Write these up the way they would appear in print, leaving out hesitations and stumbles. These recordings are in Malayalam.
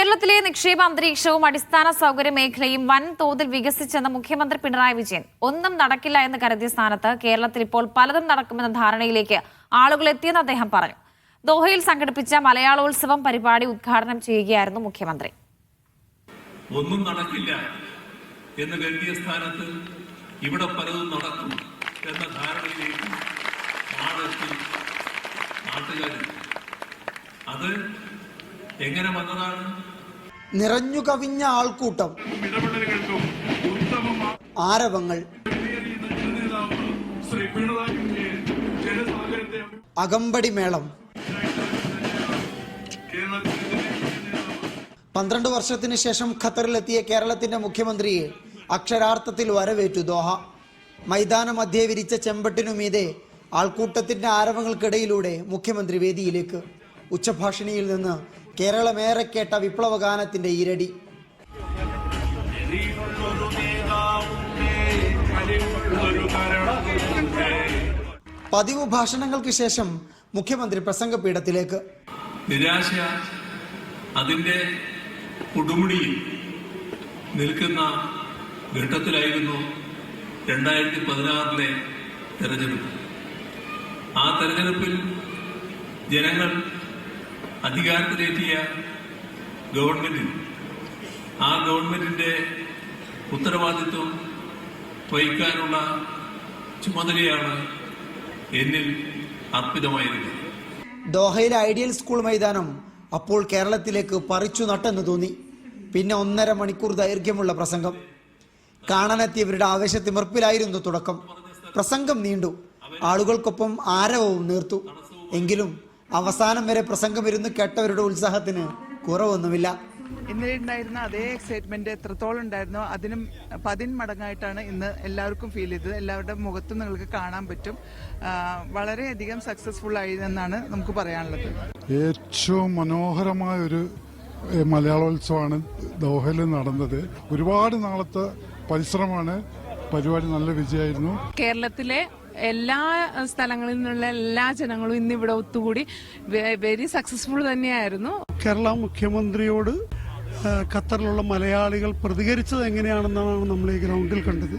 കേരളത്തിലെ നിക്ഷേപ അന്തരീക്ഷവും അടിസ്ഥാന സൗകര്യ മേഖലയും വൻതോതിൽ വികസിച്ചെന്ന മുഖ്യമന്ത്രി പിണറായി വിജയൻ. ഒന്നും നടക്കില്ല എന്ന് കരുതിയ സ്ഥാനത്ത് കേരളത്തിൽ ഇപ്പോൾ പലതും നടക്കുമെന്ന ധാരണയിലേക്ക് ആളുകൾ എത്തിയെന്ന് അദ്ദേഹം പറഞ്ഞു. ദോഹയിൽ സംഘടിപ്പിച്ച മലയാളോത്സവം പരിപാടി ഉദ്ഘാടനം ചെയ്യുകയായിരുന്നു മുഖ്യമന്ത്രി. ഒന്നും നടക്കില്ല എന്ന് കരുതിയ സ്ഥാനത്ത് ഇവിടെ പലതും നടക്കും എന്ന ധാരണയിലേക്ക് നാട്ടുകാർ അത് എങ്ങനെ വന്നതാണ്? നിറഞ്ഞു കവിഞ്ഞ ആൾക്കൂട്ടം, ആരവങ്ങൾ, അകമ്പടി മേളം. 12 വർഷത്തിന് ശേഷം ഖത്തറിലെത്തിയ കേരളത്തിന്റെ മുഖ്യമന്ത്രിയെ അക്ഷരാർത്ഥത്തിൽ വരവേറ്റു ദോഹ. മൈതാന മധ്യേ വിരിച്ച ചെമ്പട്ടിനുമീതെ ആൾക്കൂട്ടത്തിന്റെ ആരവങ്ങൾക്കിടയിലൂടെ മുഖ്യമന്ത്രി വേദിയിലേക്ക്. ഉച്ചഭാഷിണിയിൽ നിന്ന് കേരളമേറെ കേട്ട വിപ്ലവഗാനത്തിന്റെ ഇരടി. പതിവ് ഭാഷണങ്ങൾക്ക് ശേഷം മുഖ്യമന്ത്രി പ്രസംഗപീഠത്തിലേക്ക്. നിരാശ അതിന്റെ കൊടുമുടിയിൽ നിൽക്കുന്ന ഘട്ടത്തിലായിരുന്നു 2016 തെരഞ്ഞെടുപ്പ്. ആ തെരഞ്ഞെടുപ്പിൽ ജനങ്ങൾ അധികാരത്തിലേറ്റിയ ഗവൺമെന്റിൽ ആ ഗവൺമെന്റിന്റെ ഉത്തരവാദിത്വം വഹിക്കാനുള്ള ചുമതലയാണ് എന്നിൽ അർപ്പിതമായിരുന്നത്. ദോഹയിലെ ഐഡിയൽ സ്കൂൾ മൈതാനം അപ്പോൾ കേരളത്തിലേക്ക് പറിച്ചു നട്ടെന്ന് തോന്നി. പിന്നെ 1.5 മണിക്കൂർ ദൈർഘ്യമുള്ള പ്രസംഗം. കാണാനെത്തിയവരുടെ ആവേശത്തിമിർപ്പിലായിരുന്നു തുടക്കം. പ്രസംഗം നീണ്ടു, ആളുകൾക്കൊപ്പം ആരവവും നീർത്തു. എങ്കിലും അവസാനം വരെ പ്രസംഗം ഇരുന്ന് കേട്ടവരുടെ ഉത്സാഹത്തിന് കുറവൊന്നുമില്ല. ഇന്നലെ ഉണ്ടായിരുന്ന അതേ എക്സൈറ്റ്മെന്റ് എത്രത്തോളം ഉണ്ടായിരുന്നോ അതിനും 10 മടങ്ങായിട്ടാണ് ഇന്ന് എല്ലാവർക്കും ഫീൽ ചെയ്തത്. എല്ലാവരുടെ മുഖത്തും നിങ്ങൾക്ക് കാണാൻ പറ്റും. വളരെയധികം സക്സസ്ഫുൾ ആയി എന്നാണ് നമുക്ക് പറയാനുള്ളത്. ഏറ്റവും മനോഹരമായ ഒരു മലയാളോത്സവമാണ് ദോഹയിൽ നടന്നത്. ഒരുപാട് നാളത്തെ പരിശ്രമമാണ്. പരിപാടി നല്ല വിജയമായിരുന്നു. കേരളത്തിലെ എല്ലാ സ്ഥലങ്ങളിൽ നിന്നുള്ള എല്ലാ ജനങ്ങളും ഇന്ന് ഇവിടെ ഒത്തുകൂടി വെരി സക്സസ്ഫുൾ തന്നെയായിരുന്നു. കേരള മുഖ്യമന്ത്രിയോട് ഖത്തറിലുള്ള മലയാളികൾ പ്രതികരിച്ചത് എങ്ങനെയാണെന്നാണ് നമ്മൾ ഈ ഗ്രൗണ്ടിൽ കണ്ടത്.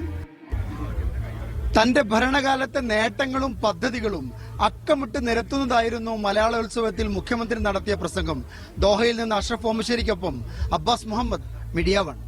തന്റെ ഭരണകാലത്തെ നേട്ടങ്ങളും പദ്ധതികളും അക്കമിട്ട് നിരത്തുന്നതായിരുന്നു മലയാളോത്സവത്തിൽ മുഖ്യമന്ത്രി നടത്തിയ പ്രസംഗം. ദോഹയിൽ നിന്ന് അഷ്റഫ് ഓമശ്ശേരിക്കൊപ്പം അബ്ബാസ് മുഹമ്മദ്, മീഡിയ 1.